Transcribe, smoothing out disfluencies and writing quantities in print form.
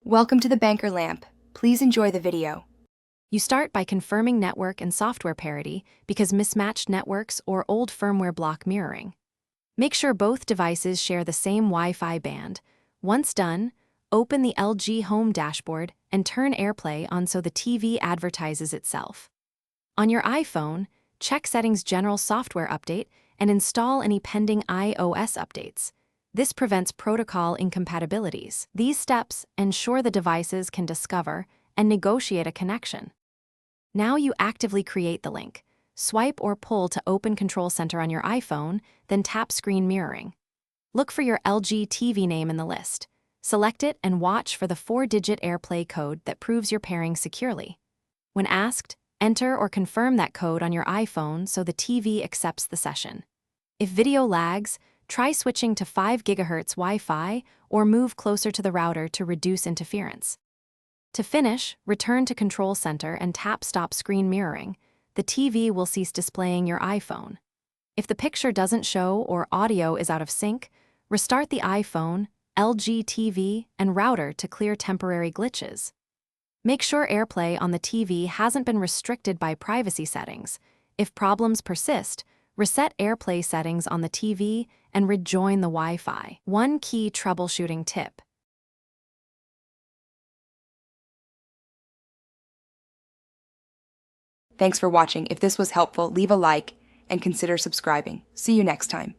Welcome to the Banker Lamp. Please enjoy the video. You start by confirming network and software parity because mismatched networks or old firmware block mirroring. Make sure both devices share the same Wi-Fi band. Once done, open the LG Home dashboard and turn AirPlay on so the TV advertises itself. On your iPhone, check Settings General Software Update and install any pending iOS updates. This prevents protocol incompatibilities. These steps ensure the devices can discover and negotiate a connection. Now you actively create the link. Swipe or pull to open Control Center on your iPhone, then tap Screen Mirroring. Look for your LG TV name in the list. Select it and watch for the 4-digit AirPlay code that proves your pairing securely. When asked, enter or confirm that code on your iPhone so the TV accepts the session. If video lags, try switching to 5 GHz Wi-Fi or move closer to the router to reduce interference. To finish, return to Control Center and tap Stop Screen Mirroring. The TV will cease displaying your iPhone. If the picture doesn't show or audio is out of sync, restart the iPhone, LG TV, and router to clear temporary glitches. Make sure AirPlay on the TV hasn't been restricted by privacy settings. If problems persist, reset AirPlay settings on the TV and rejoin the Wi-Fi. One key troubleshooting tip. Thanks for watching. If this was helpful, leave a like and consider subscribing. See you next time.